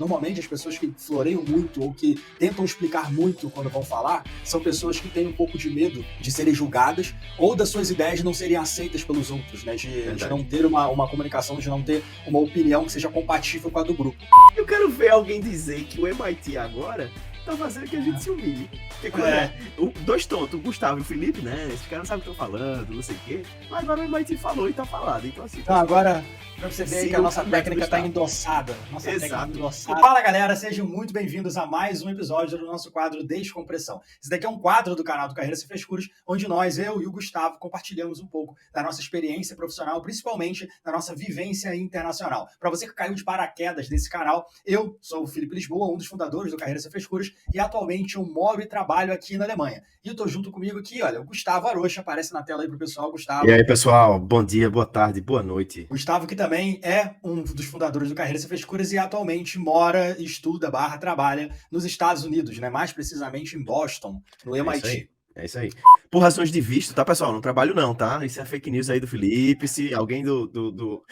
Normalmente, as pessoas que floreiam muito ou que tentam explicar muito quando vão falar são pessoas que têm um pouco de medo de serem julgadas ou das suas ideias não serem aceitas pelos outros, né? De não Verdade. ter uma comunicação, de não ter uma opinião que seja compatível com a do grupo. Eu quero ver alguém dizer que o MIT agora tá fazendo que a gente se humilhe. Porque quando dois tontos, o Gustavo e o Felipe, né? Esses caras não sabem o que estão falando, não sei o quê. Mas agora o MIT falou e tá falado. Então, assim. Então, agora, pra você ver aí que a Siga o nossa método técnica tá Gustavo. endossada. Nossa Exato. técnica endossada. Fala, galera, sejam muito bem-vindos a mais um episódio do nosso quadro Descompressão. Esse daqui é um quadro do canal do Carreira Sem Frescuras, onde nós, eu e o Gustavo, compartilhamos um pouco da nossa experiência profissional, principalmente da nossa vivência internacional. Para você que caiu de paraquedas nesse canal, eu sou o Felipe Lisboa, um dos fundadores do Carreira Sem Frescuras, e atualmente eu moro e trabalho aqui na Alemanha. E eu tô junto comigo aqui, olha, o Gustavo Arocha, aparece na tela aí pro pessoal, Gustavo. E aí, pessoal, bom dia, boa tarde, boa noite. Gustavo, que também é um dos fundadores do Carreira Sem Frescuras e atualmente mora, estuda, trabalha nos Estados Unidos, né? Mais precisamente em Boston, no MIT. É isso aí. Por razões de visto, tá, pessoal? Não trabalho não, tá? Isso é fake news aí do Felipe. Se alguém do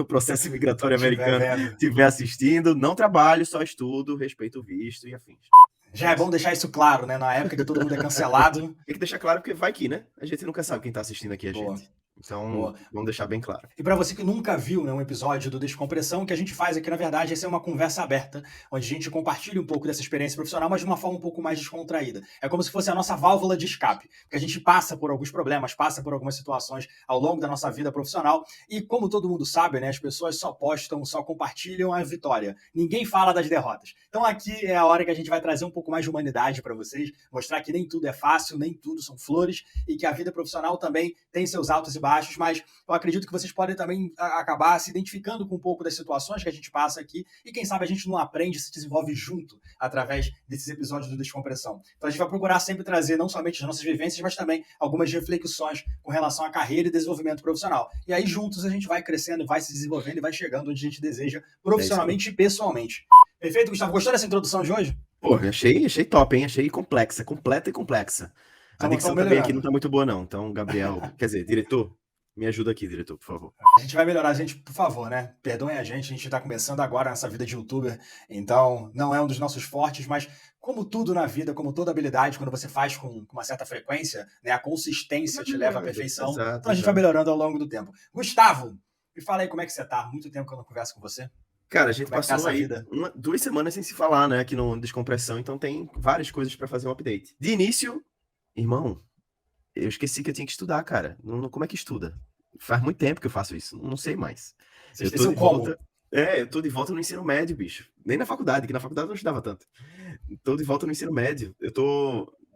processo migratório americano estiver assistindo, não trabalho, só estudo, respeito o visto e afins. Já é bom deixar isso claro, né? Na época que todo mundo é cancelado. Tem que deixar claro porque vai que, né? A gente nunca sabe quem tá assistindo aqui a gente. Então, vamos deixar bem claro. E para você que nunca viu, né, um episódio do Descompressão, o que a gente faz aqui, na verdade, é ser uma conversa aberta, onde a gente compartilha um pouco dessa experiência profissional, mas de uma forma um pouco mais descontraída. É como se fosse a nossa válvula de escape, porque a gente passa por alguns problemas, passa por algumas situações ao longo da nossa vida profissional, e como todo mundo sabe, né, as pessoas só postam, só compartilham a vitória. Ninguém fala das derrotas. Então aqui é a hora que a gente vai trazer um pouco mais de humanidade para vocês, mostrar que nem tudo é fácil, nem tudo são flores, e que a vida profissional também tem seus altos e baixos, mas eu acredito que vocês podem também acabar se identificando com um pouco das situações que a gente passa aqui e quem sabe a gente não aprende, se desenvolve junto através desses episódios do Descompressão. Então a gente vai procurar sempre trazer não somente as nossas vivências, mas também algumas reflexões com relação à carreira e desenvolvimento profissional. E aí juntos a gente vai crescendo, vai se desenvolvendo e vai chegando onde a gente deseja profissionalmente e pessoalmente. Perfeito, Gustavo? Gostou dessa introdução de hoje? Pô, achei top, hein? Achei complexa, completa e complexa. A dicção também aqui não tá muito boa, não. Então, Gabriel, quer dizer, diretor, me ajuda aqui, diretor, por favor. A gente vai melhorar, gente, por favor, né? Perdoem a gente tá começando agora nessa vida de youtuber, então não é um dos nossos fortes, mas como tudo na vida, como toda habilidade, quando você faz com uma certa frequência, né, a consistência te leva à perfeição. Exato, então a gente vai melhorando ao longo do tempo. Gustavo, me fala aí como é que você tá? Muito tempo que eu não converso com você. Cara, a gente passou aí 2 semanas sem se falar, né, aqui no Descompressão, então tem várias coisas para fazer um update. De início, irmão, eu esqueci que eu tinha que estudar, cara. Como é que estuda? Faz muito tempo que eu faço isso, não sei mais. Você esqueceu de volta. Eu tô de volta no ensino médio, bicho. Nem na faculdade, que na faculdade eu não estudava tanto. Tô de volta no ensino médio.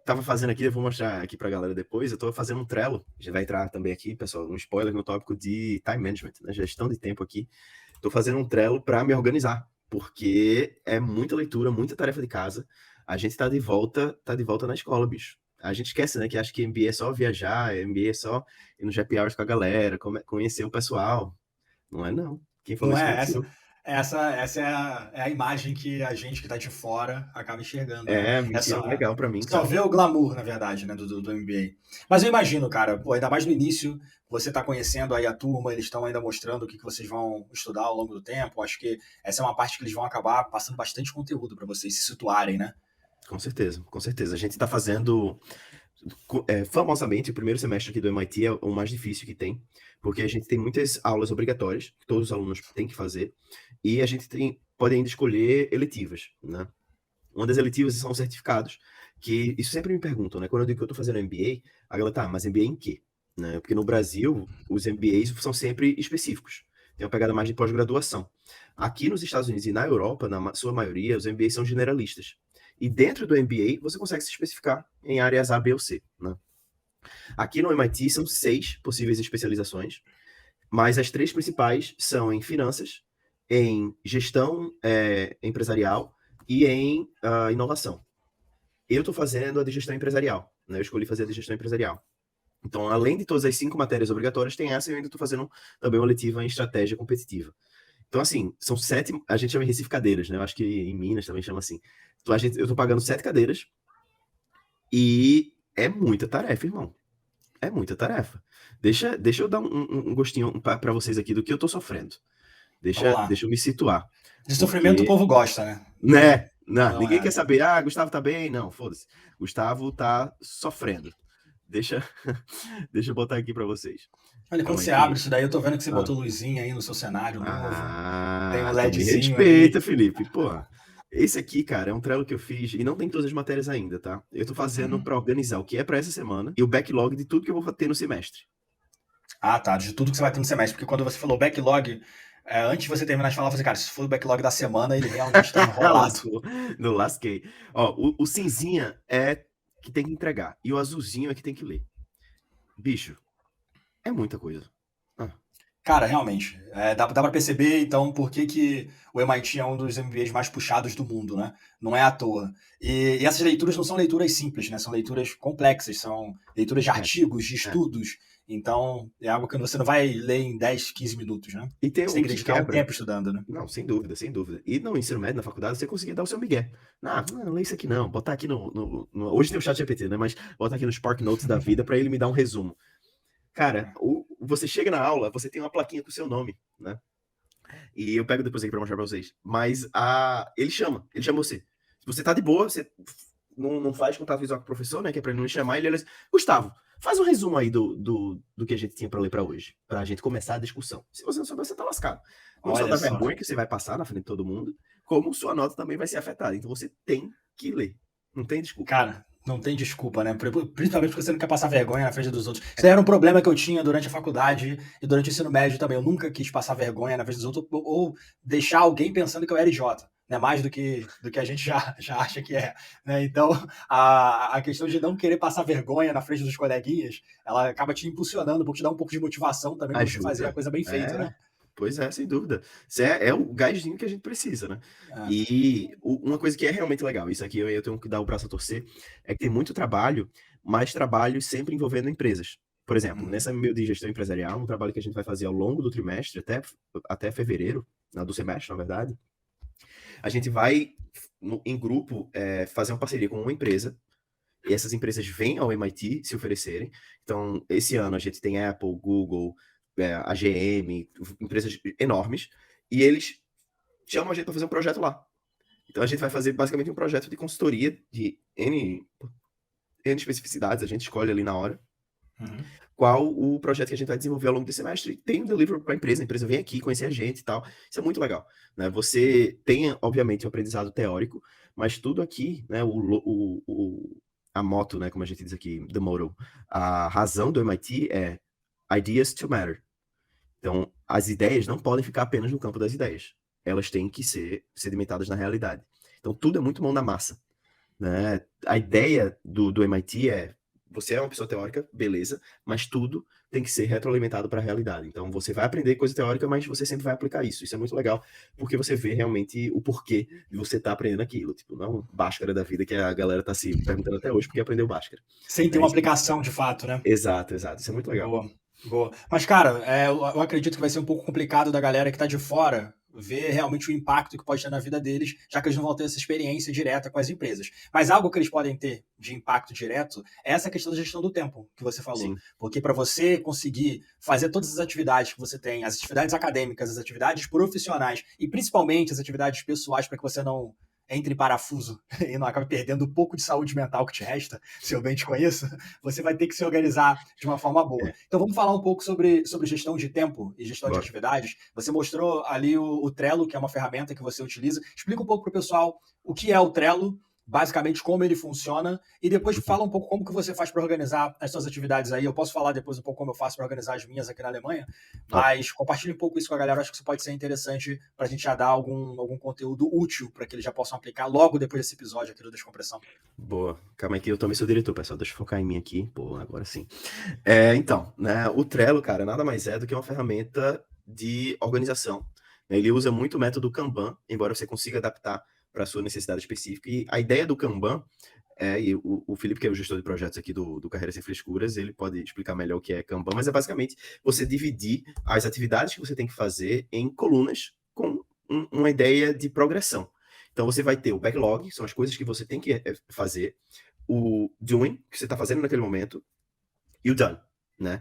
Tava fazendo aqui, eu vou mostrar aqui pra galera depois, eu tô fazendo um Trello. A gente vai entrar também aqui, pessoal, um spoiler no tópico de time management, né, gestão de tempo aqui. Tô fazendo um Trello para me organizar, porque é muita leitura, muita tarefa de casa. A gente tá de volta na escola, bicho. A gente esquece, né, que acha que MBA é só viajar, MBA é só ir no happy hours com a galera, conhecer o pessoal. Não é, não. Quem falou isso? Essa é a imagem que a gente que tá de fora acaba enxergando. Legal pra mim, cara. Só vê o glamour, na verdade, né, do MBA. Mas eu imagino, cara, ainda mais no início, você tá conhecendo aí a turma, eles estão ainda mostrando o que vocês vão estudar ao longo do tempo. Acho que essa é uma parte que eles vão acabar passando bastante conteúdo para vocês se situarem, né? Com certeza, com certeza. A gente tá fazendo... famosamente, o primeiro semestre aqui do MIT é o mais difícil que tem, porque a gente tem muitas aulas obrigatórias, que todos os alunos têm que fazer, e a gente pode ainda escolher eletivas, né? Uma das eletivas são certificados, que isso sempre me perguntam, né? Quando eu digo que eu tô fazendo MBA, a galera tá, mas MBA em quê? Né? Porque no Brasil, os MBAs são sempre específicos, tem uma pegada mais de pós-graduação. Aqui nos Estados Unidos e na Europa, na sua maioria, os MBAs são generalistas. E dentro do MBA, você consegue se especificar em áreas A, B ou C, né? Aqui no MIT são 6 possíveis especializações, mas as 3 principais são em finanças, em gestão empresarial e em inovação. Eu estou fazendo a de gestão empresarial, né? Eu escolhi fazer a de gestão empresarial. Então, além de todas as 5 matérias obrigatórias, tem essa e eu ainda estou fazendo também uma letiva em estratégia competitiva. Então, assim, são 7, a gente chama em Recife cadeiras, né? Eu acho que em Minas também chama assim. Então, eu tô pagando 7 cadeiras e é muita tarefa, irmão. É muita tarefa. Deixa eu dar um gostinho para vocês aqui do que eu tô sofrendo. Vamos lá. Deixa eu me situar. De sofrimento o Porque, povo gosta, né? né? Não, Não ninguém é. quer saber, Gustavo tá bem? Não, foda-se. Gustavo tá sofrendo. Deixa, deixa eu botar aqui pra vocês. Olha, quando Calma aí você abre que... isso daí, eu tô vendo que você Ah, botou luzinha aí no seu cenário novo. Tem um tu me LEDzinho respeita, aí. Felipe. Pô, esse aqui, cara, é um Trello que eu fiz e não tem todas as matérias ainda, tá? Eu tô fazendo Uhum. pra organizar o que é pra essa semana e o backlog de tudo que eu vou ter no semestre. Ah, tá. De tudo que você vai ter no semestre. Porque quando você falou backlog, antes de você terminar de falar, eu falei, cara, se for o backlog da semana, ele realmente tá enrolado. Lascou, não lasquei. Ó, o cinzinha é que tem que entregar e o azulzinho é que tem que ler. Bicho, é muita coisa. Ah, Cara, realmente. Dá pra perceber, então, por que o MIT é um dos MBAs mais puxados do mundo, né? Não é à toa. E essas leituras não são leituras simples, né? São leituras complexas, são leituras de é, artigos, de é. estudos. Então, é algo que você não vai ler em 10, 15 minutos, né? E tem Você tem o que que dedicar um quebra. tempo estudando, né? Não, sem dúvida, sem dúvida. E no ensino médio, na faculdade, você conseguia dar o seu migué. Não lê isso aqui não. Botar aqui hoje tem o chat GPT, né? Mas botar aqui no Spark Notes da vida para ele me dar um resumo. Cara, você chega na aula, você tem uma plaquinha com o seu nome, né? E eu pego depois aqui pra mostrar pra vocês. Mas ele chama você. Se você tá de boa, você não faz contato visual com o professor, né? Que é pra ele não me chamar, ele diz, Gustavo, faz um resumo aí do que a gente tinha pra ler pra hoje. Pra gente começar a discussão. Se você não souber, você tá lascado. Não só Olha da só. vergonha que você vai passar na frente de todo mundo, como sua nota também vai ser afetada. Então você tem que ler. Não tem desculpa. Cara, não tem desculpa, né? Principalmente porque você não quer passar vergonha na frente dos outros. Isso aí era um problema que eu tinha durante a faculdade e durante o ensino médio também. Eu nunca quis passar vergonha na frente dos outros ou deixar alguém pensando que eu era idiota. Né, mais do que a gente já acha que é. Né? Então, a questão de não querer passar vergonha na frente dos coleguinhas, ela acaba te impulsionando, te dá um pouco de motivação também para você fazer a Ajuda. coisa bem feita, né? Pois é, sem dúvida. Isso é o gásinho que a gente precisa, né? É. E uma coisa que é realmente legal, isso aqui eu tenho que dar o braço a torcer, é que tem muito trabalho, mas trabalho sempre envolvendo empresas. Por exemplo, Uhum. nessa meu de gestão empresarial, um trabalho que a gente vai fazer ao longo do trimestre, até fevereiro, do semestre, na verdade, a gente vai, em grupo, fazer uma parceria com uma empresa, e essas empresas vêm ao MIT se oferecerem. Então, esse ano a gente tem Apple, Google, a GM, empresas enormes, e eles chamam a gente para fazer um projeto lá. Então, a gente vai fazer basicamente um projeto de consultoria de N especificidades, a gente escolhe ali na hora Uhum. qual o projeto que a gente vai desenvolver ao longo desse semestre. Tem um delivery para a empresa vem aqui conhecer a gente e tal. Isso é muito legal. Né? Você tem, obviamente, um aprendizado teórico, mas tudo aqui, né, a moto, né, como a gente diz aqui, the motto, a razão do MIT é ideas to matter. Então, as ideias não podem ficar apenas no campo das ideias. Elas têm que ser sedimentadas na realidade. Então, tudo é muito mão na massa. Né? A ideia do MIT é você é uma pessoa teórica, beleza, mas tudo tem que ser retroalimentado para a realidade. Então, você vai aprender coisa teórica, mas você sempre vai aplicar isso. Isso é muito legal, porque você vê realmente o porquê de você estar aprendendo aquilo. Tipo, não Bhaskara da vida que a galera está se perguntando até hoje porque aprendeu Bhaskara. Sem ter Né? uma aplicação de fato, né? Exato. Isso é muito legal. Boa, boa. Mas, cara, eu acredito que vai ser um pouco complicado da galera que tá de fora ver realmente o impacto que pode ter na vida deles, já que eles não vão ter essa experiência direta com as empresas. Mas algo que eles podem ter de impacto direto é essa questão da gestão do tempo que você falou. Sim. Porque para você conseguir fazer todas as atividades que você tem, as atividades acadêmicas, as atividades profissionais e principalmente as atividades pessoais, para que você não entre em parafuso e não acabe perdendo o pouco de saúde mental que te resta, se eu bem te conheço, você vai ter que se organizar de uma forma boa. Então vamos falar um pouco sobre gestão de tempo e gestão de atividades. Você mostrou ali o Trello, que é uma ferramenta que você utiliza. Explica um pouco para o pessoal o que é o Trello, basicamente como ele funciona, e depois fala um pouco como que você faz para organizar as suas atividades aí. Eu posso falar depois um pouco como eu faço para organizar as minhas aqui na Alemanha, mas compartilhe um pouco isso com a galera, acho que isso pode ser interessante para a gente já dar algum conteúdo útil para que eles já possam aplicar logo depois desse episódio aqui do Descompressão. Boa. Calma aí que eu também sou diretor, pessoal. Deixa eu focar em mim aqui. Pô, agora sim. Então, né, o Trello, cara, nada mais é do que uma ferramenta de organização. Ele usa muito o método Kanban, embora você consiga adaptar para a sua necessidade específica. E a ideia do Kanban, e o Felipe, que é o gestor de projetos aqui do Carreira Sem Frescuras, ele pode explicar melhor o que é Kanban, mas é basicamente você dividir as atividades que você tem que fazer em colunas com uma ideia de progressão. Então, você vai ter o backlog, são as coisas que você tem que fazer, o doing, que você está fazendo naquele momento, e o done, né?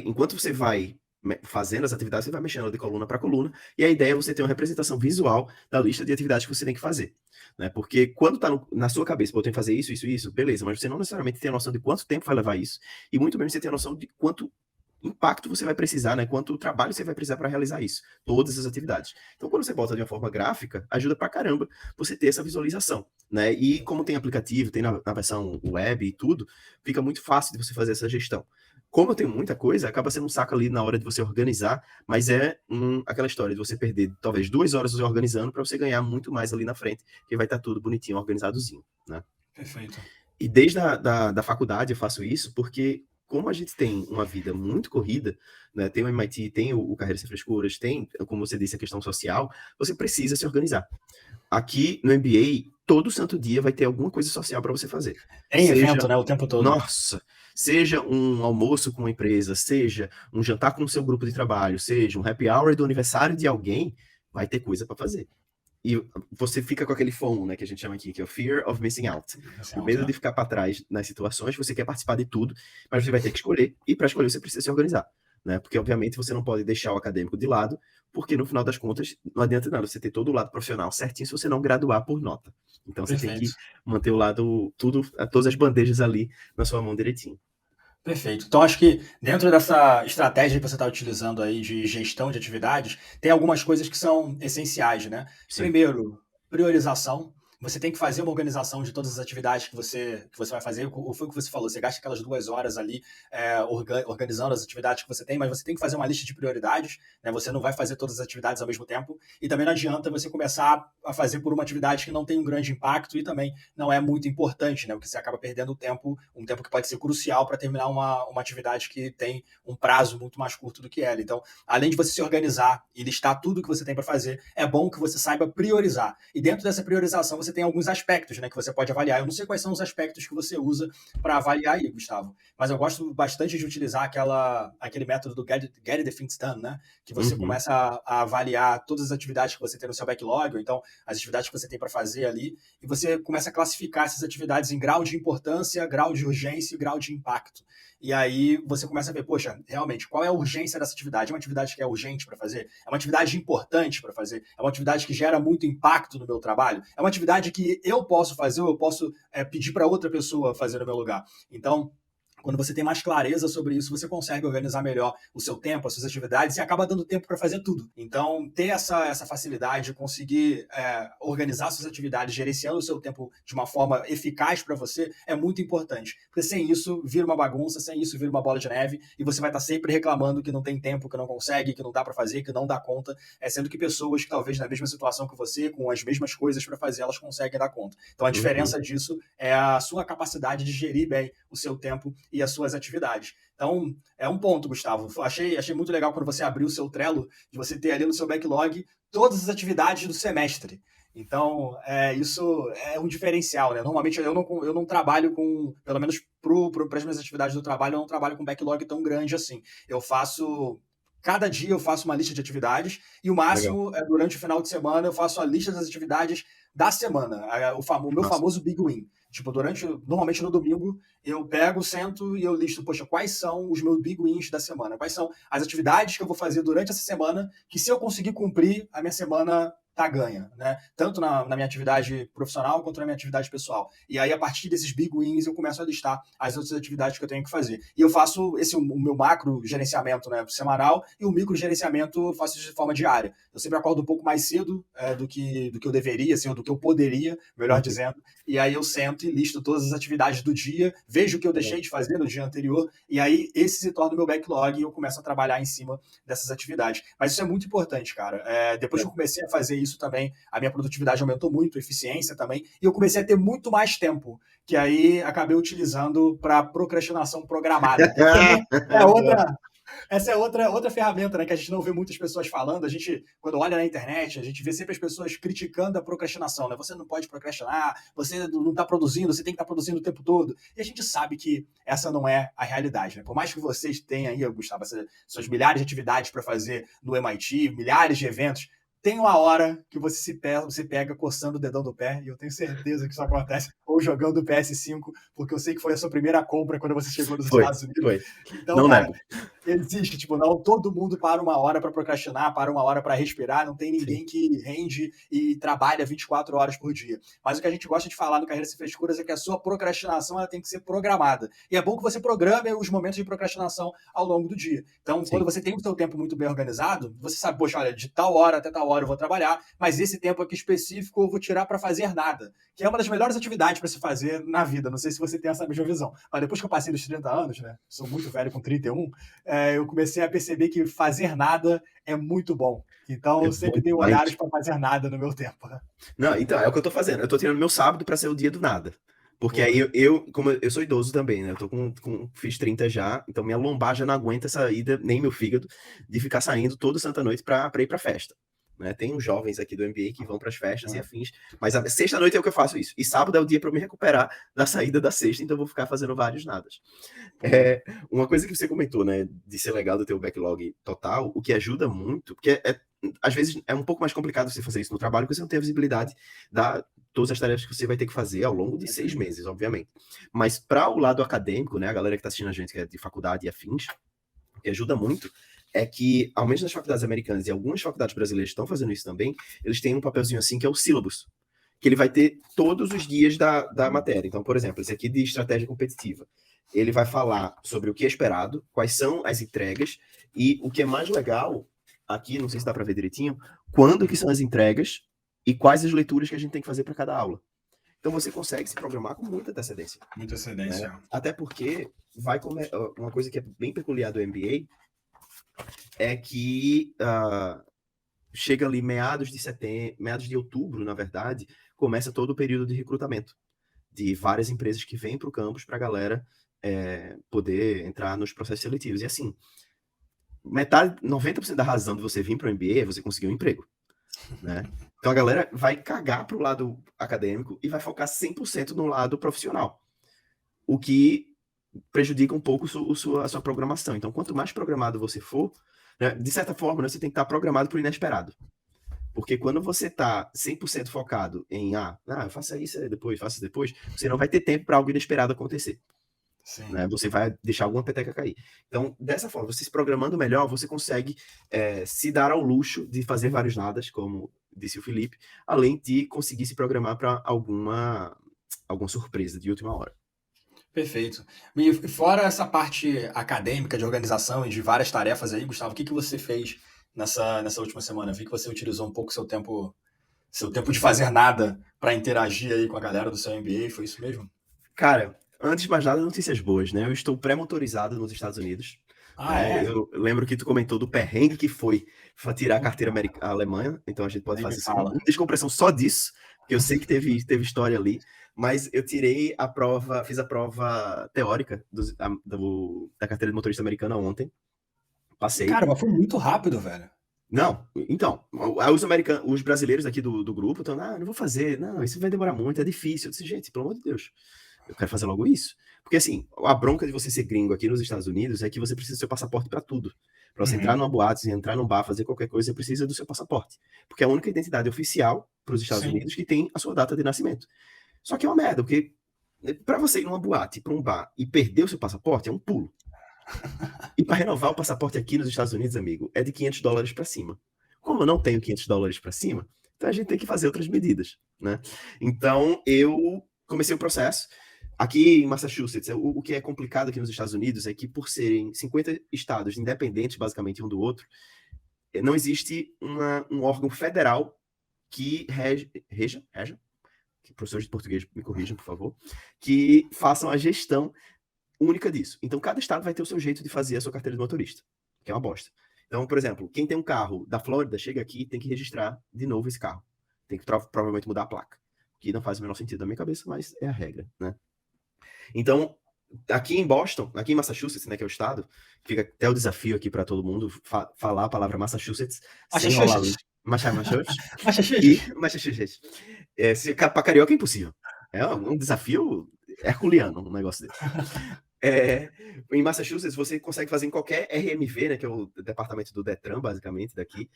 Enquanto você vai fazendo as atividades, você vai mexendo de coluna para coluna, e a ideia é você ter uma representação visual da lista de atividades que você tem que fazer. Né? Porque quando está na sua cabeça, eu tenho que fazer isso, isso, isso, beleza, mas você não necessariamente tem a noção de quanto tempo vai levar isso, e muito menos você tem a noção de quanto impacto você vai precisar, né? Quanto trabalho você vai precisar para realizar isso, todas as atividades. Então, quando você bota de uma forma gráfica, ajuda pra caramba você ter essa visualização, né? E como tem aplicativo, tem na versão web e tudo, fica muito fácil de você fazer essa gestão. Como eu tenho muita coisa, acaba sendo um saco ali na hora de você organizar, mas é aquela história de você perder talvez 2 horas organizando para você ganhar muito mais ali na frente, que vai estar tudo bonitinho, organizadozinho, né? Perfeito. E desde da faculdade eu faço isso porque, como a gente tem uma vida muito corrida, né, tem o MIT, tem o Carreira Sem Frescuras, tem, como você disse, a questão social, você precisa se organizar. Aqui no MBA, todo santo dia vai ter alguma coisa social para você fazer. Tem evento, né, o tempo todo. Nossa, seja um almoço com uma empresa, seja um jantar com o seu grupo de trabalho, seja um happy hour do aniversário de alguém, vai ter coisa para fazer. E você fica com aquele FOMO, né, que a gente chama aqui, que é o Fear of Missing Out. O medo de ficar para trás nas situações, você quer participar de tudo, mas você vai ter que escolher, e para escolher você precisa se organizar, né? Porque, obviamente, você não pode deixar o acadêmico de lado, porque, no final das contas, não adianta nada você ter todo o lado profissional certinho se você não graduar por nota. Então, você tem que manter o lado, todas as bandejas ali na sua mão direitinho. Perfeito. Então, acho que dentro dessa estratégia que você está utilizando aí de gestão de atividades, tem algumas coisas que são essenciais, né? Sim. Primeiro, priorização. Você tem que fazer uma organização de todas as atividades que você vai fazer. Ou foi o que você falou, você gasta aquelas 2 horas ali organizando as atividades que você tem, mas você tem que fazer uma lista de prioridades, né? Você não vai fazer todas as atividades ao mesmo tempo. E também não adianta você começar a fazer por uma atividade que não tem um grande impacto e também não é muito importante, né? Porque você acaba perdendo tempo, um tempo que pode ser crucial para terminar uma atividade que tem um prazo muito mais curto do que ela. Então, além de você se organizar e listar tudo que você tem para fazer, é bom que você saiba priorizar. E dentro dessa priorização, você tem alguns aspectos, né, que você pode avaliar. Eu não sei quais são os aspectos que você usa para avaliar aí, Gustavo, mas eu gosto bastante de utilizar aquele método do Get the Things Done, né? Que você começa a avaliar todas as atividades que você tem no seu backlog, ou então as atividades que você tem para fazer ali, e você começa a classificar essas atividades em grau de importância, grau de urgência e grau de impacto. E aí você começa a ver, poxa, realmente, qual é a urgência dessa atividade? É uma atividade que é urgente para fazer? É uma atividade importante para fazer? É uma atividade que gera muito impacto no meu trabalho? É uma atividade que eu posso fazer ou eu posso pedir para outra pessoa fazer no meu lugar? Então, quando você tem mais clareza sobre isso, você consegue organizar melhor o seu tempo, as suas atividades e acaba dando tempo para fazer tudo. Então, ter essa facilidade de conseguir organizar suas atividades, gerenciando o seu tempo de uma forma eficaz para você, é muito importante. Porque sem isso, vira uma bagunça, sem isso, vira uma bola de neve e você vai estar sempre reclamando que não tem tempo, que não consegue, que não dá para fazer, que não dá conta, sendo que pessoas que talvez na mesma situação que você, com as mesmas coisas para fazer, elas conseguem dar conta. Então, a diferença disso é a sua capacidade de gerir bem o seu tempo e as suas atividades. Então, é um ponto, Gustavo. Achei muito legal quando você abriu o seu Trello, de você ter ali no seu backlog todas as atividades do semestre. Então, isso é um diferencial, né? Normalmente eu não trabalho com, pelo menos para as minhas atividades do trabalho, eu não trabalho com backlog tão grande assim. Cada dia eu faço uma lista de atividades e o máximo, durante o final de semana, eu faço a lista das atividades da semana, o meu famoso Big Win. Tipo, normalmente no domingo, eu pego, sento e eu listo, poxa, quais são os meus Big Wins da semana? Quais são as atividades que eu vou fazer durante essa semana que, se eu conseguir cumprir, a minha semana tá ganha, né? Tanto na minha atividade profissional quanto na minha atividade pessoal. E aí, a partir desses big wins, eu começo a listar as outras atividades que eu tenho que fazer. E eu faço o meu macro gerenciamento, né, semanal, e o micro gerenciamento eu faço de forma diária. Eu sempre acordo um pouco mais cedo do que eu deveria, assim, ou do que eu poderia, melhor dizendo. E aí eu sento e listo todas as atividades do dia, vejo o que eu deixei de fazer no dia anterior, e aí esse se torna o meu backlog e eu começo a trabalhar em cima dessas atividades. Mas isso é muito importante, cara. Depois que eu comecei a fazer isso também, a minha produtividade aumentou muito, a eficiência também, e eu comecei a ter muito mais tempo, que aí acabei utilizando para procrastinação programada. Essa é outra ferramenta, né, que a gente não vê muitas pessoas falando. A gente, quando olha na internet, a gente vê sempre as pessoas criticando a procrastinação, né? Você não pode procrastinar, você não está produzindo, você tem que estar produzindo o tempo todo. E a gente sabe que essa não é a realidade, né? Por mais que vocês tenham aí, Gustavo, suas milhares de atividades para fazer no MIT, milhares de eventos, tem uma hora que você pega coçando o dedão do pé, e eu tenho certeza que isso acontece, ou jogando o PS5, porque eu sei que foi a sua primeira compra quando você chegou nos Estados Unidos. Foi. Então, Não cara, nego. existe, tipo, não todo mundo para uma hora para procrastinar, para uma hora para respirar, não tem ninguém Sim. que rende e trabalha 24 horas por dia. Mas o que a gente gosta de falar no Carreira Sem Frescuras é que a sua procrastinação ela tem que ser programada. E é bom que você programe os momentos de procrastinação ao longo do dia. Então, Sim. quando você tem o seu tempo muito bem organizado, você sabe, poxa, olha, de tal hora até tal hora eu vou trabalhar, mas esse tempo aqui específico eu vou tirar para fazer nada, que é uma das melhores atividades para se fazer na vida. Não sei se você tem essa mesma visão. Mas depois que eu passei dos 30 anos, né, sou muito velho com 31, eu comecei a perceber que fazer nada é muito bom. Então, eu sempre tenho olhares para fazer nada no meu tempo. Não, então, é o que eu tô fazendo. Eu tô tirando meu sábado para ser o dia do nada. Porque aí como eu sou idoso também, né? Eu tô fiz 30 já, então minha lombar já não aguenta essa ida, nem meu fígado, de ficar saindo toda santa noite pra ir pra festa. Né? Tem uns jovens aqui do MBA que vão para as festas e afins, mas a sexta-noite é o que eu faço isso. E sábado é o dia para eu me recuperar da saída da sexta, então eu vou ficar fazendo vários nadas. Uma coisa que você comentou, né, de ser legal do teu backlog total, o que ajuda muito, porque às vezes é um pouco mais complicado você fazer isso no trabalho, porque você não tem a visibilidade da todas as tarefas que você vai ter que fazer ao longo de 6 meses, obviamente. Mas para o lado acadêmico, né, a galera que está assistindo a gente, que é de faculdade e afins, o que ajuda muito é que, ao menos nas faculdades americanas e algumas faculdades brasileiras estão fazendo isso também, eles têm um papelzinho assim que é o syllabus, que ele vai ter todos os dias da matéria. Então, por exemplo, esse aqui de estratégia competitiva. Ele vai falar sobre o que é esperado, quais são as entregas e o que é mais legal, aqui, não sei se dá para ver direitinho, quando que são as entregas e quais as leituras que a gente tem que fazer para cada aula. Então você consegue se programar com muita antecedência. Muita antecedência. Né? Até porque uma coisa que é bem peculiar do MBA é que chega ali meados de outubro, na verdade, começa todo o período de recrutamento de várias empresas que vêm para o campus para a galera poder entrar nos processos seletivos. E assim, 90% da razão de você vir para o MBA é você conseguir um emprego. Né? Então a galera vai cagar para o lado acadêmico e vai focar 100% no lado profissional. O que prejudica um pouco a sua programação. Então, quanto mais programado você for, né, de certa forma, né, você tem que estar programado para o inesperado. Porque quando você está 100% focado em, faça isso depois, faça isso depois, você não vai ter tempo para algo inesperado acontecer. Né? Você vai deixar alguma peteca cair. Então, dessa forma, você se programando melhor, você consegue se dar ao luxo de fazer vários nadas, como disse o Felipe, além de conseguir se programar para alguma surpresa de última hora. Perfeito. E fora essa parte acadêmica de organização e de várias tarefas aí, Gustavo, o que você fez nessa última semana? Vi que você utilizou um pouco seu tempo de fazer nada para interagir aí com a galera do seu MBA, foi isso mesmo? Cara, antes de mais nada, notícias boas, né? Eu estou pré-motorizado nos Estados Unidos. Eu lembro que tu comentou do perrengue que foi tirar a carteira alemã, então a gente pode fazer uma descompressão só disso, porque eu sei que teve história ali, mas eu fiz a prova teórica da carteira de motorista americana ontem. Passei. Cara, mas foi muito rápido, velho. Não, então, os brasileiros aqui do grupo estão, não vou fazer, não, isso vai demorar muito, é difícil. Eu disse, gente, pelo amor de Deus, eu quero fazer logo isso. Porque, assim, a bronca de você ser gringo aqui nos Estados Unidos é que você precisa do seu passaporte para tudo. Para você entrar numa boate, entrar num bar, fazer qualquer coisa, você precisa do seu passaporte. Porque é a única identidade oficial para os Estados Unidos que tem a sua data de nascimento. Só que é uma merda, porque para você ir numa boate, para um bar e perder o seu passaporte, é um pulo. E para renovar o passaporte aqui nos Estados Unidos, amigo, é de $500 para cima. Como eu não tenho $500 para cima, então a gente tem que fazer outras medidas, né? Então, eu comecei o processo. Aqui em Massachusetts, o que é complicado aqui nos Estados Unidos é que, por serem 50 estados independentes, basicamente, um do outro, não existe um órgão federal que reja, professores de português me corrijam, por favor, que façam a gestão única disso. Então, cada estado vai ter o seu jeito de fazer a sua carteira de motorista, que é uma bosta. Então, por exemplo, quem tem um carro da Flórida, chega aqui e tem que registrar de novo esse carro. Tem que provavelmente mudar a placa, que não faz o menor sentido na minha cabeça, mas é a regra, né? Então, aqui em Boston, aqui em Massachusetts, né, que é o estado, fica até o desafio aqui para todo mundo falar a palavra Massachusetts sem rolar. Massachusetts. Para carioca é impossível. É um desafio herculeano, um negócio desse. Em Massachusetts, você consegue fazer em qualquer RMV, né, que é o departamento do Detran, basicamente, daqui.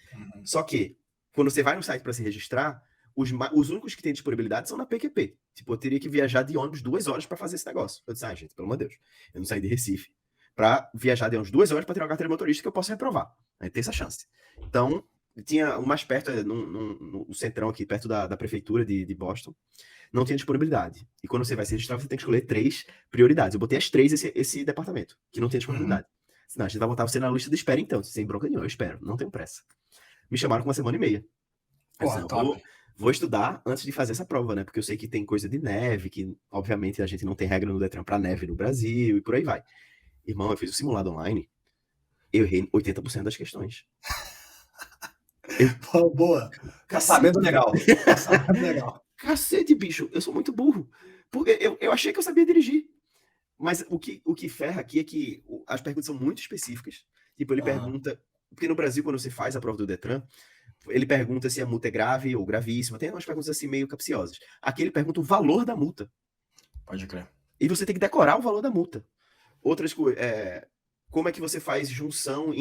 Só que quando você vai no site para se registrar, os únicos que têm disponibilidade são na PQP. Tipo, eu teria que viajar de ônibus 2 horas para fazer esse negócio. Eu disse, gente, pelo amor de Deus, eu não saí de Recife para viajar de ônibus 2 horas para ter uma carteira de motorista que eu posso reprovar. Aí tem essa chance. Então, tinha o mais perto, no centrão aqui, perto da prefeitura de Boston, não tinha disponibilidade. E quando você vai se registrar, você tem que escolher 3 prioridades. Eu botei as 3 esse departamento, que não tem disponibilidade. Senão, a gente vai botar você na lista de espera, então. Sem bronca nenhuma, eu espero. Não tenho pressa. Me chamaram com 1 semana e meia. Porra, top. Vou estudar antes de fazer essa prova, né? Porque eu sei que tem coisa de neve, que, obviamente, a gente não tem regra no Detran pra neve no Brasil, e por aí vai. Irmão, eu fiz o simulado online, eu errei 80% das questões. Boa. Tá sabendo legal. Tá sabendo legal. Cacete, bicho, eu sou muito burro. Porque eu achei que eu sabia dirigir. Mas o que ferra aqui é que as perguntas são muito específicas. Tipo, ele pergunta... Porque no Brasil, quando você faz a prova do Detran, ele pergunta se a multa é grave ou gravíssima. Tem umas perguntas assim meio capciosas. Aqui ele pergunta o valor da multa. Pode crer. E você tem que decorar o valor da multa. Outras coisas... como é que você faz junção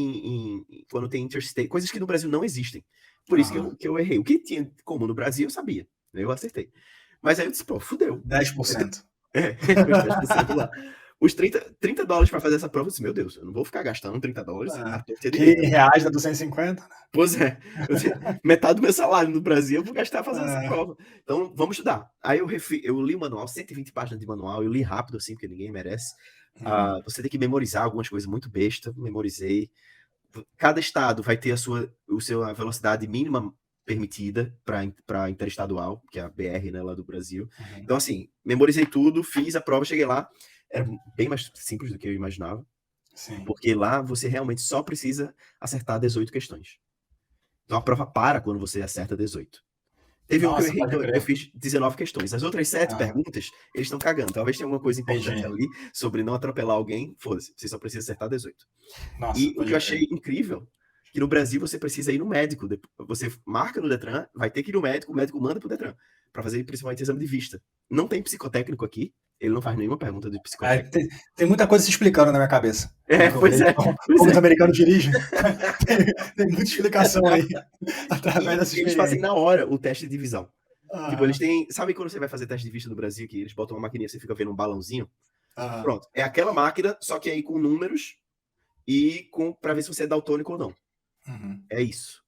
quando tem interstate? Coisas que no Brasil não existem. Por isso que eu errei. O que tinha como no Brasil, eu sabia. Eu acertei. Mas aí eu disse, pô, fudeu. 10%. 10% lá. Os $30 para fazer essa prova, eu disse, meu Deus, eu não vou ficar gastando $30. Que reais da 250, né? Pois é. Metade do meu salário no Brasil eu vou gastar fazendo essa prova. Então, vamos estudar. Aí eu li o manual, 120 páginas de manual, eu li rápido assim, porque ninguém merece. Você tem que memorizar algumas coisas muito besta, memorizei. Cada estado vai ter a sua velocidade mínima permitida para interestadual, que é a BR, né, lá do Brasil. Então, assim, memorizei tudo, fiz a prova, cheguei lá, era bem mais simples do que eu imaginava. Sim. Porque lá você realmente só precisa acertar 18 questões. Então a prova para quando você acerta 18. Teve um que eu errei, então eu fiz 19 questões. As outras 7 perguntas, eles estão cagando. Talvez tenha alguma coisa importante ali sobre não atropelar alguém. Foda-se, você só precisa acertar 18. E o que eu achei incrível, que no Brasil você precisa ir no médico. Você marca no Detran, vai ter que ir no médico, o médico manda pro Detran, para fazer principalmente exame de vista. Não tem psicotécnico aqui, ele não faz nenhuma pergunta de psicotécnico. Tem muita coisa se explicando na minha cabeça. Pois é. Como os americanos dirigem. tem muita explicação aí. Através dessa eles fazem na hora o teste de visão. Tipo, eles têm... Sabe quando você vai fazer teste de vista no Brasil, que eles botam uma maquininha e você fica vendo um balãozinho? Pronto. É aquela máquina, só que aí com números e pra ver se você é daltônico ou não. É isso.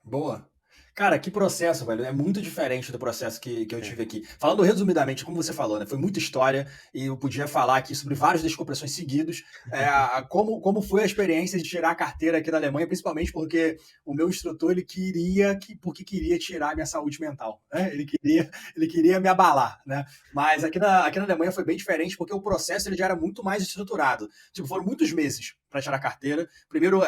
Boa. Cara, que processo, velho. É muito diferente do processo que eu tive aqui. Falando resumidamente, como você falou, né? Foi muita história e eu podia falar aqui sobre vários descompressões seguidos. Como foi a experiência de tirar a carteira aqui na Alemanha, principalmente porque o meu instrutor, ele queria tirar a minha saúde mental, né? Ele queria me abalar, né? Mas aqui na Alemanha foi bem diferente porque o processo ele já era muito mais estruturado. Tipo, foram muitos meses para tirar a carteira. Primeiro,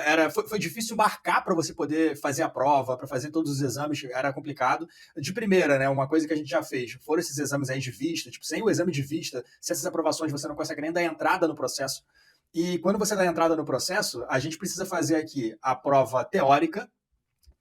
foi difícil marcar para você poder fazer a prova, para fazer todos os exames, era complicado. De primeira, né, uma coisa que a gente já fez, foram esses exames aí de vista, tipo, sem o exame de vista, sem essas aprovações, você não consegue nem dar entrada no processo. E quando você dá entrada no processo, a gente precisa fazer aqui a prova teórica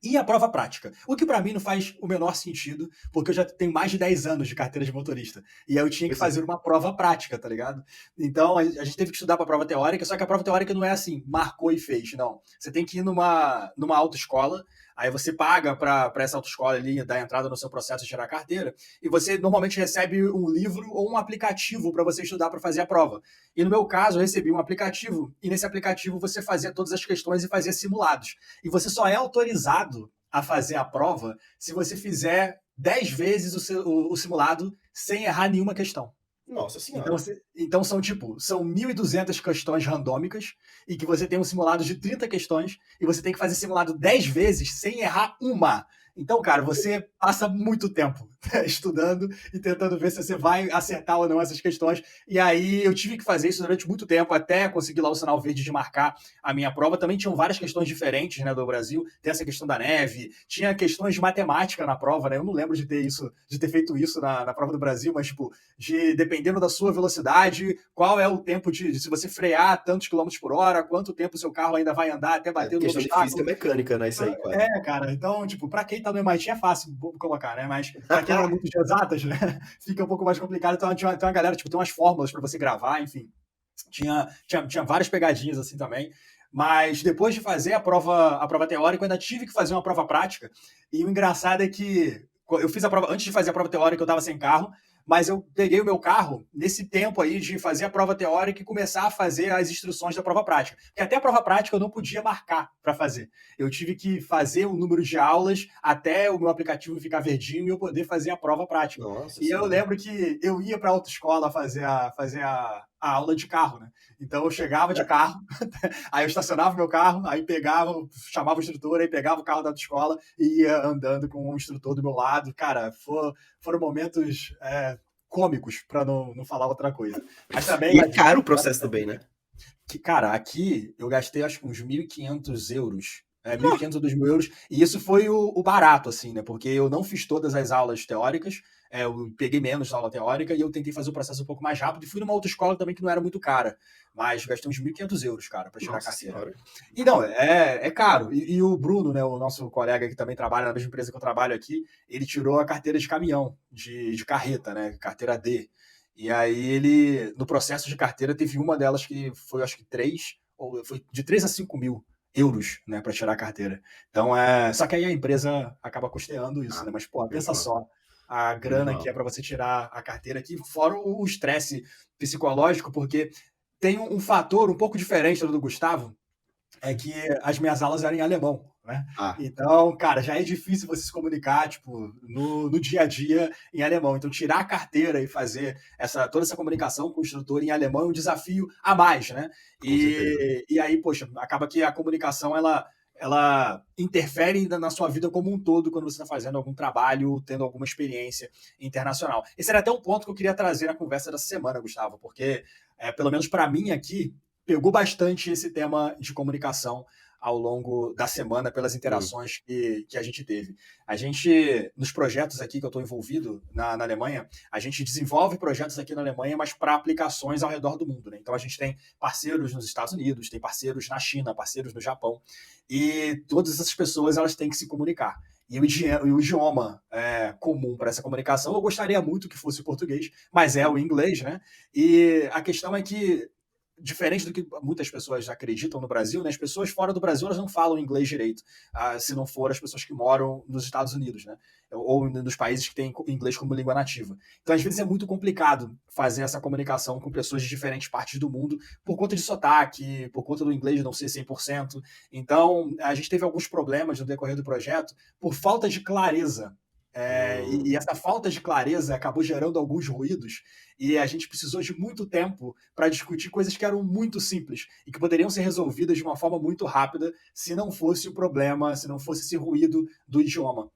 e a prova prática. O que para mim não faz o menor sentido, porque eu já tenho mais de 10 anos de carteira de motorista. E aí eu tinha que fazer uma prova prática, tá ligado? Então a gente teve que estudar para a prova teórica, só que a prova teórica não é assim, marcou e fez, não. Você tem que ir numa autoescola, aí você paga para essa autoescola ali dar entrada no seu processo de tirar a carteira, e você normalmente recebe um livro ou um aplicativo para você estudar para fazer a prova. E no meu caso, eu recebi um aplicativo, e nesse aplicativo você fazia todas as questões e fazia simulados. E você só é autorizado a fazer a prova se você fizer 10 vezes o simulado sem errar nenhuma questão. Nossa senhora. Então são 1.200 questões randômicas e que você tem um simulado de 30 questões e você tem que fazer simulado 10 vezes sem errar uma. Então, cara, você passa muito tempo estudando e tentando ver se você vai acertar ou não essas questões. E aí eu tive que fazer isso durante muito tempo até conseguir lá o sinal verde de marcar a minha prova. Também tinham várias questões diferentes, né, do Brasil. Tem essa questão da neve, tinha questões de matemática na prova, né? Eu não lembro de ter feito isso na prova do Brasil, mas, tipo, dependendo da sua velocidade, qual é o tempo de se você frear tantos quilômetros por hora, quanto tempo o seu carro ainda vai andar até bater no obstáculo. Questão de física mecânica, né? Isso aí, quase. Cara. Então, tipo, pra quem tá no MIT é fácil colocar, né? Mas pra quem não é muito de exatas, né? Fica um pouco mais complicado. Então, tinha uma galera, tipo, tem umas fórmulas pra você gravar, enfim. Tinha várias pegadinhas assim também. Mas depois de fazer a prova teórica, eu ainda tive que fazer uma prova prática. E o engraçado é que eu fiz a prova, antes de fazer a prova teórica, eu estava sem carro, mas eu peguei o meu carro nesse tempo aí de fazer a prova teórica e começar a fazer as instruções da prova prática. Porque até a prova prática eu não podia marcar para fazer. Eu tive que fazer o número de aulas até o meu aplicativo ficar verdinho e eu poder fazer a prova prática. Nossa E eu senhora. lembro que eu ia para a autoescola fazer a aula de carro, né? Então eu chegava de carro, aí eu estacionava meu carro, aí pegava, chamava o instrutor, aí pegava o carro da autoescola e ia andando com o instrutor do meu lado. Cara, foram momentos cômicos, para não falar outra coisa. Mas também E é caro o processo também, né? que, cara, aqui eu gastei acho que uns 1.500 euros. 1.500 ou 2.000 euros. E isso foi o barato, assim, né? Porque eu não fiz todas as aulas teóricas, eu peguei menos aula teórica e eu tentei fazer o processo um pouco mais rápido. E fui numa autoescola também que não era muito cara. Mas gastei uns 1.500 euros, cara, para tirar a Nossa carteira. senhora. E não, é caro. E o Bruno, né, o nosso colega que também trabalha na mesma empresa que eu trabalho aqui, ele tirou a carteira de caminhão, de carreta, né? Carteira D. E aí ele, no processo de carteira, teve uma delas que foi, acho que 3, ou foi de 3 a 5 mil euros, né, para tirar a carteira. Então só que aí a empresa acaba custeando isso, Ah, né? Mas pô, menos pensa mal. só a Menos grana que mal. é para você tirar a carteira aqui, fora o estresse psicológico, porque tem um fator um pouco diferente do Gustavo, é que as minhas aulas eram em alemão, né? Ah, Então, cara, já é difícil você se comunicar, tipo, no dia a dia em alemão. Então, tirar a carteira e fazer toda essa comunicação com o instrutor em alemão é um desafio a mais, né? com certeza. E aí, poxa, acaba que a comunicação, ela interfere na sua vida como um todo quando você está fazendo algum trabalho, tendo alguma experiência internacional. Esse era até um ponto que eu queria trazer na conversa dessa semana, Gustavo, porque, pelo menos para mim aqui, pegou bastante esse tema de comunicação ao longo da semana pelas Hum. interações que a gente teve. A gente, nos projetos aqui que eu estou envolvido na Alemanha, a gente desenvolve projetos aqui na Alemanha, mas para aplicações ao redor do mundo, né? Então a gente tem parceiros nos Estados Unidos, tem parceiros na China, parceiros no Japão, e todas essas pessoas elas têm que se comunicar. E o idioma comum para essa comunicação, eu gostaria muito que fosse o português, mas é o inglês, né? E a questão é que diferente do que muitas pessoas acreditam no Brasil, né? As pessoas fora do Brasil elas não falam inglês direito, se não for as pessoas que moram nos Estados Unidos, né? Ou nos países que têm inglês como língua nativa. Então, às vezes, é muito complicado fazer essa comunicação com pessoas de diferentes partes do mundo por conta de sotaque, por conta do inglês não ser 100%. Então, a gente teve alguns problemas no decorrer do projeto por falta de clareza. E essa falta de clareza acabou gerando alguns ruídos e a gente precisou de muito tempo para discutir coisas que eram muito simples e que poderiam ser resolvidas de uma forma muito rápida se não fosse o problema, se não fosse esse ruído do idioma.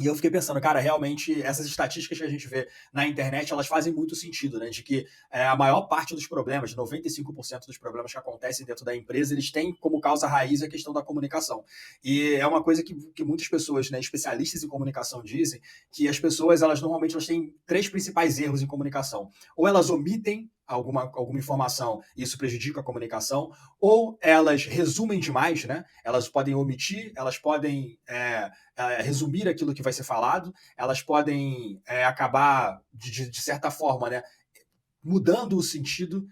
E eu fiquei pensando, cara, realmente essas estatísticas que a gente vê na internet, elas fazem muito sentido, né? De que a maior parte dos problemas, 95% dos problemas que acontecem dentro da empresa, eles têm como causa raiz a questão da comunicação. E é uma coisa que muitas pessoas, né, especialistas em comunicação dizem, que as pessoas, normalmente elas têm três principais erros em comunicação. Ou elas omitem alguma informação e isso prejudica a comunicação, ou elas resumem demais, né? Elas podem omitir, elas podem resumir aquilo que vai ser falado, elas podem acabar, de certa forma, né, mudando o sentido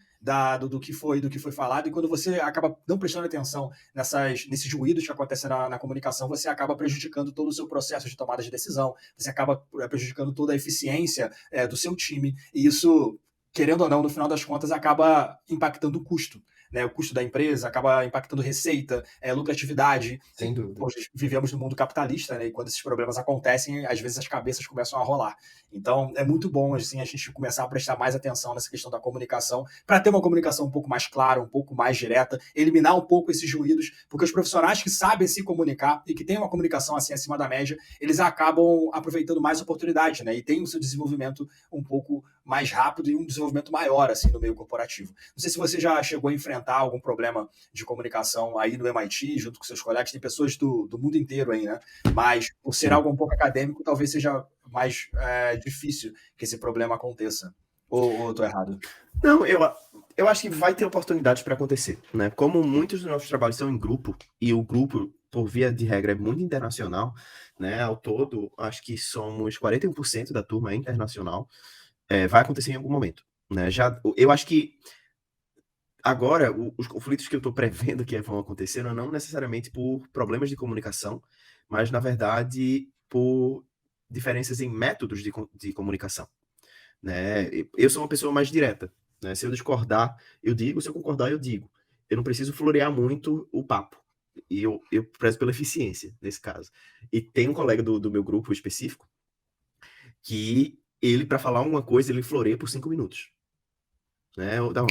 do que foi falado, e quando você acaba não prestando atenção nesses ruídos que acontecem na comunicação, você acaba prejudicando todo o seu processo de tomada de decisão, você acaba prejudicando toda a eficiência do seu time, e isso, querendo ou não, no final das contas, acaba impactando o custo. Né, o custo da empresa acaba impactando receita, lucratividade. Sem E, dúvida. poxa, vivemos no mundo capitalista, né, e quando esses problemas acontecem, às vezes as cabeças começam a rolar. Então, é muito bom assim, a gente começar a prestar mais atenção nessa questão da comunicação, para ter uma comunicação um pouco mais clara, um pouco mais direta, eliminar um pouco esses ruídos, porque os profissionais que sabem se comunicar e que têm uma comunicação assim acima da média, eles acabam aproveitando mais oportunidades, né? E têm o seu desenvolvimento um pouco mais rápido e um desenvolvimento maior assim no meio corporativo. Não sei se você já chegou a enfrentar algum problema de comunicação aí no MIT, junto com seus colegas, tem pessoas do mundo inteiro aí, né? Mas por ser Sim. algo um pouco acadêmico, talvez seja mais difícil que esse problema aconteça. Ou tô errado? Não, eu acho que vai ter oportunidades para acontecer, né? Como muitos dos nossos trabalhos são em grupo, e o grupo, por via de regra, é muito internacional, né? Ao todo, acho que somos 41% da turma é internacional, vai acontecer em algum momento, né? Eu acho que Agora, os conflitos que eu estou prevendo que vão acontecer não necessariamente por problemas de comunicação, mas, na verdade, por diferenças em métodos de comunicação, né? Eu sou uma pessoa mais direta, né? Se eu discordar, eu digo, se eu concordar, eu digo. Eu não preciso florear muito o papo. E eu prezo pela eficiência, nesse caso. E tem um colega do meu grupo específico que ele, para falar alguma coisa, ele floreia por 5 minutos. Né? Então,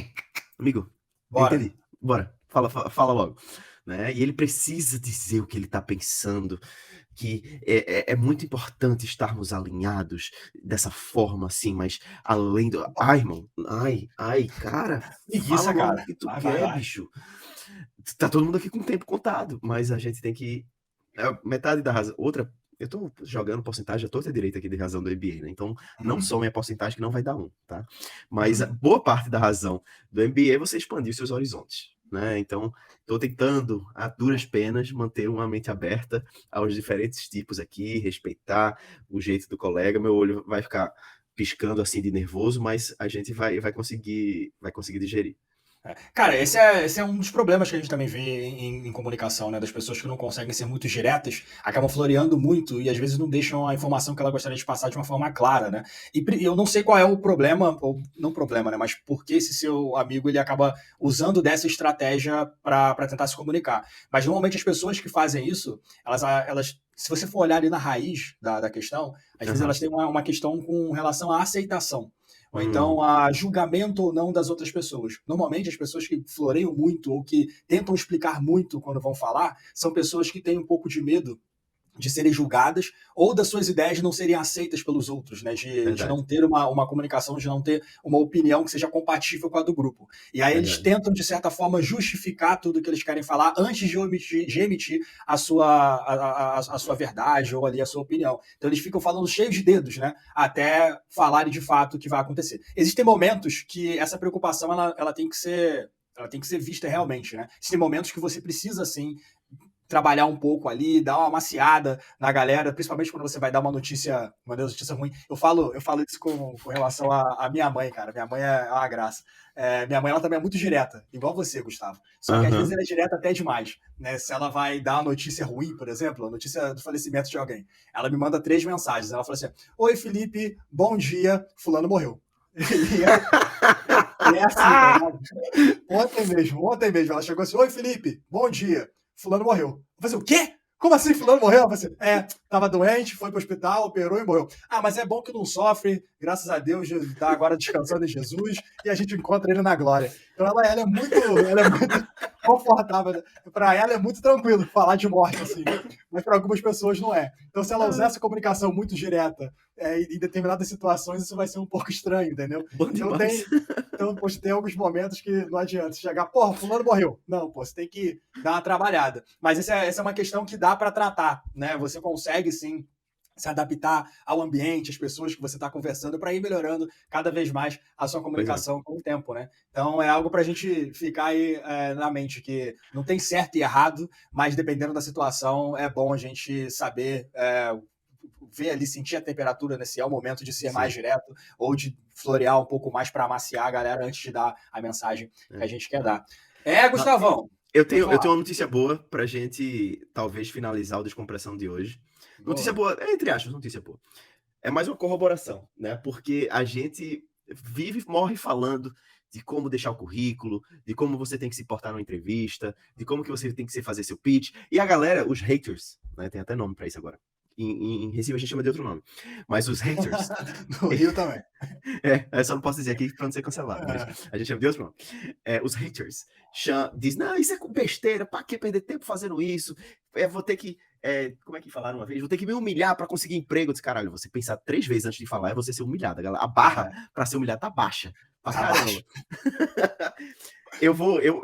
amigo, eu Bora. entendi. Bora, fala logo. Né? E ele precisa dizer o que ele está pensando, que é muito importante estarmos alinhados dessa forma, assim, mas além do. Ai, irmão, cara, fala Preguiça, logo o cara. que tu Vai, vai, quer, vai. bicho. Tá todo mundo aqui com o tempo contado, mas a gente tem que. Metade da razão. Outra. Eu tô jogando porcentagem à torta e à direita aqui de razão do MBA, né? Então, não Uhum. some a porcentagem que não vai dar um, tá? Mas a Uhum. boa parte da razão do MBA é você expandir os seus horizontes, né? Então, estou tentando, a duras penas, manter uma mente aberta aos diferentes tipos aqui, respeitar o jeito do colega. Meu olho vai ficar piscando assim de nervoso, mas a gente vai conseguir digerir. Cara, esse é um dos problemas que a gente também vê em comunicação, né? Das pessoas que não conseguem ser muito diretas, acabam floreando muito e às vezes não deixam a informação que ela gostaria de passar de uma forma clara, né? Eu não sei qual é o problema, ou não problema, né? Mas por que esse seu amigo ele acaba usando dessa estratégia para tentar se comunicar. Mas normalmente as pessoas que fazem isso, elas se você for olhar ali na raiz da questão, às vezes Aham. elas têm uma questão com relação à aceitação ou Hum, então a julgamento ou não das outras pessoas. Normalmente, as pessoas que floreiam muito ou que tentam explicar muito quando vão falar são pessoas que têm um pouco de medo de serem julgadas ou das suas ideias não serem aceitas pelos outros, né? De verdade, não ter uma comunicação, de não ter uma opinião que seja compatível com a do grupo. E aí eles verdade. tentam, de certa forma, justificar tudo que eles querem falar antes de emitir a sua verdade ou ali a sua opinião. Então eles ficam falando cheios de dedos, né? Até falarem de fato o que vai acontecer. Existem momentos que essa preocupação ela tem que ser vista realmente, né? Existem momentos que você precisa, assim, trabalhar um pouco ali, dar uma maciada na galera, principalmente quando você vai dar uma notícia ruim. Eu falo isso com relação à minha mãe, cara. Minha mãe é uma graça. Minha mãe ela também é muito direta, igual você, Gustavo. Só que às vezes Aham. ela é direta até demais. Né? Se ela vai dar uma notícia ruim, por exemplo, a notícia do falecimento de alguém, ela me manda 3 mensagens. Ela fala assim: Oi, Felipe, bom dia, fulano morreu. E é assim, tá ligado? Ontem mesmo, ela chegou assim: Oi, Felipe, bom dia. Fulano morreu. Eu falei assim: o quê? Como assim fulano morreu? Eu falei assim, tava doente, foi pro hospital, operou e morreu. Ah, mas é bom que não sofre, graças a Deus, tá agora descansando em Jesus e a gente encontra ele na glória. Então ela é muito confortável. Para ela é muito tranquilo falar de morte, assim, né? Mas para algumas pessoas não é. Então, se ela usar essa comunicação muito direta em determinadas situações, isso vai ser um pouco estranho, entendeu? Bom Então, demais. poxa, tem alguns momentos que não adianta chegar, porra, fulano morreu. Não, pô, você tem que dar uma trabalhada. Mas essa é uma questão que dá para tratar, né? Você consegue, sim, se adaptar ao ambiente, às pessoas que você está conversando, para ir melhorando cada vez mais a sua Pois é. comunicação com o tempo, né? Então é algo para a gente ficar aí na mente, que não tem certo e errado, mas dependendo da situação, é bom a gente saber ver ali, sentir a temperatura, né? Se é o momento de ser mais Sim. direto ou de florear um pouco mais para amaciar a galera antes de dar a mensagem que a É. gente quer dar. Ah, Gustavão, pode eu falar. tenho uma notícia boa pra gente talvez finalizar o Descompressão de hoje. Notícia Boa. boa, entre aspas, notícia boa. É mais uma corroboração, né? Porque a gente vive, morre falando de como deixar o currículo, de como você tem que se portar numa entrevista, de como que você tem que fazer seu pitch. E a galera, os haters, né? Tem até nome pra isso agora. Em Recife a gente chama de outro nome. Mas os haters, No Rio também. eu só não posso dizer aqui pra não ser cancelado, mas a gente chama de outro nome. Os haters diz, não, isso é besteira, pra que perder tempo fazendo isso? Vou ter que, como é que falaram uma vez? Vou ter que me humilhar pra conseguir emprego. Eu disse, caralho, você pensar 3 vezes antes de falar é você ser humilhado. A barra pra ser humilhado tá baixa, pra Tá baixo. caramba.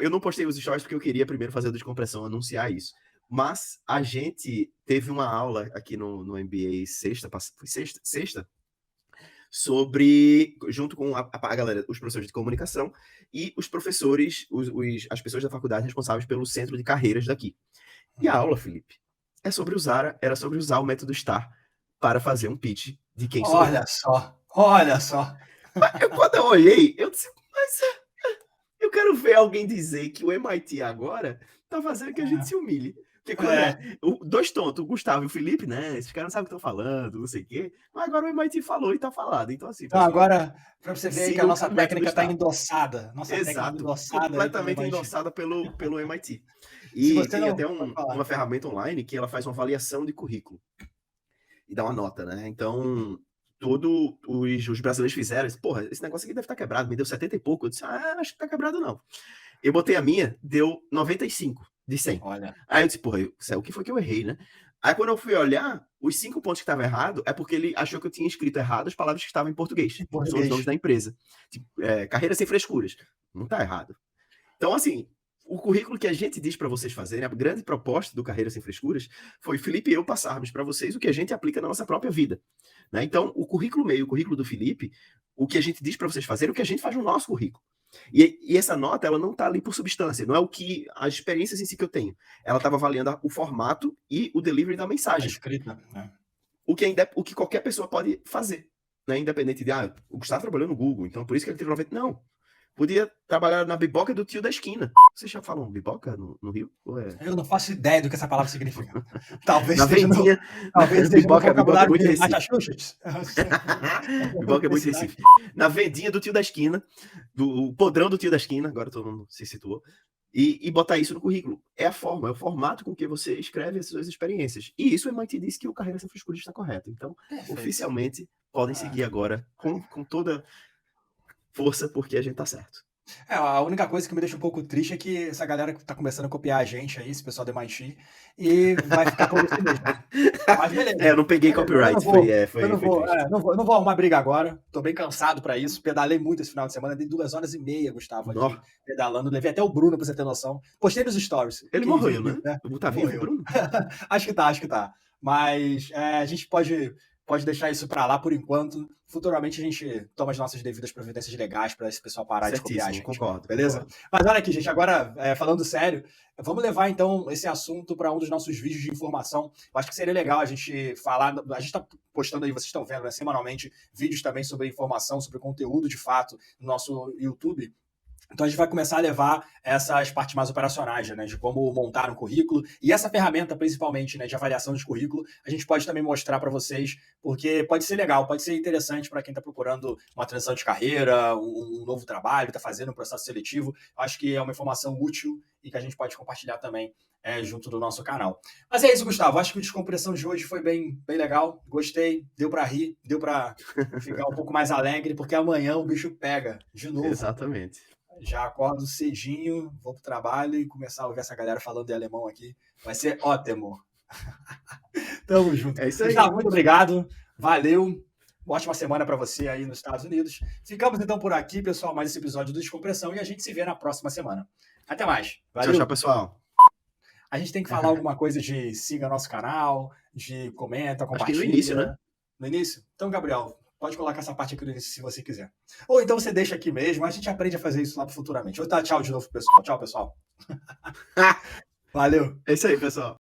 Eu não postei os stories porque eu queria primeiro fazer a descompressão, anunciar isso. Mas a gente teve uma aula aqui no MBA sexta, sobre, junto com a galera, os professores de comunicação e os professores, as pessoas da faculdade responsáveis pelo centro de carreiras daqui. E a Uhum. aula, Felipe, era sobre usar o método STAR para fazer um pitch de quem sou eu. Olha só, olha só. Quando eu olhei, eu disse, mas Eu quero ver alguém dizer que o MIT agora tá fazendo que a gente se humilhe. Porque quando É. dois tontos, o Gustavo e o Felipe, né? Esses caras não sabem o que estão falando, não sei o quê. Mas agora o MIT falou e tá falado. Então, assim, Então, pessoal, agora, para você ver aí que a sigam nossa o método técnica está STAR. endossada. Nossa técnica Exato. endossada aí pelo Completamente MIT. endossada pelo MIT. Se E você tem não. até Pode uma falar. ferramenta online que ela faz uma avaliação de currículo e dá uma nota, né? Então, todos os brasileiros fizeram, porra, esse negócio aqui deve estar quebrado, me deu 70 e pouco. Eu disse, acho que tá quebrado não. Eu botei a minha, deu 95 de 100. Olha. Aí eu disse, porra, o que foi que eu errei, né? Aí quando eu fui olhar, os 5 pontos que estavam errado é porque ele achou que eu tinha escrito errado as palavras que estavam em português. Em São os nomes português. da empresa. Tipo, carreira sem frescuras. Não tá errado. Então, assim, o currículo que a gente diz para vocês fazerem, a grande proposta do Carreira Sem Frescuras foi Felipe e eu passarmos para vocês o que a gente aplica na nossa própria vida. Né? Então, o currículo meu e o currículo do Felipe, o que a gente diz para vocês fazerem é o que a gente faz no nosso currículo. E essa nota, ela não está ali por substância, não é o que as experiências em si que eu tenho. Ela estava avaliando o formato e o delivery da A mensagem. escrita, né? O que qualquer pessoa pode fazer. Né? Independente de, o Gustavo trabalhou no Google, então por isso que ele teve 90. Não. Podia trabalhar na biboca do tio da esquina. Vocês já falam biboca no Rio? Eu não faço ideia do que essa palavra significa. Talvez na seja vendinha. talvez seja no Biboca é vocabulário muito de Recife. Massachusetts. Biboca é muito Recife. Na vendinha do tio da esquina, do podrão do tio da esquina, agora todo mundo se situou, e botar isso no currículo. É a forma, é o formato com que você escreve as suas experiências. E isso o MIT disse que o Carreira Sem Frescura está correto. Então, oficialmente, podem seguir agora com toda força, porque a gente tá certo. A única coisa que me deixa um pouco triste é que essa galera tá começando a copiar a gente aí, esse pessoal do MIT, e vai ficar por isso mesmo. Mas beleza. Eu não peguei copyright, eu não vou arrumar briga agora, tô bem cansado pra isso, pedalei muito esse final de semana, dei 2 horas e meia, Gustavo, aqui, pedalando, levei até o Bruno pra você ter noção, postei nos stories. Ele morreu, né? Tá vivo, Bruno? Acho que tá. Mas a gente pode deixar isso pra lá por enquanto. Futuramente a gente toma as nossas devidas providências legais pra esse pessoal parar de copiar a gente. Concordo. Beleza? Concordo. Mas olha aqui, gente, agora falando sério, vamos levar então esse assunto para um dos nossos vídeos de informação. Eu acho que seria legal a gente falar. A gente está postando aí, vocês estão vendo, né, semanalmente, vídeos também sobre informação, sobre conteúdo de fato no nosso YouTube. Então a gente vai começar a levar essas partes mais operacionais, né, de como montar um currículo. E essa ferramenta, principalmente, né, de avaliação de currículo, a gente pode também mostrar para vocês, porque pode ser legal, pode ser interessante para quem está procurando uma transição de carreira, um novo trabalho, está fazendo um processo seletivo. Acho que é uma informação útil e que a gente pode compartilhar também junto do nosso canal. Mas é isso, Gustavo. Acho que a Descompressão de hoje foi bem legal. Gostei, deu para rir, deu para ficar um pouco mais alegre, porque amanhã o bicho pega de novo. Exatamente. Já acordo cedinho, vou pro trabalho e começar a ouvir essa galera falando de alemão aqui. Vai ser ótimo. Tamo junto. É isso aí. Gustavo, muito obrigado. Valeu. Ótima semana para você aí nos Estados Unidos. Ficamos então por aqui, pessoal, mais esse episódio do Descompressão e a gente se vê na próxima semana. Até mais. Valeu. Tchau, pessoal. A gente tem que falar alguma coisa de siga nosso canal, de comenta, compartilha. Acho que no início, né? No início? Então, Gabriel, pode colocar essa parte aqui no início se você quiser. Ou então você deixa aqui mesmo, a gente aprende a fazer isso lá futuramente. Vou dar tchau de novo, pessoal. Tchau, pessoal. Valeu. É isso aí, pessoal.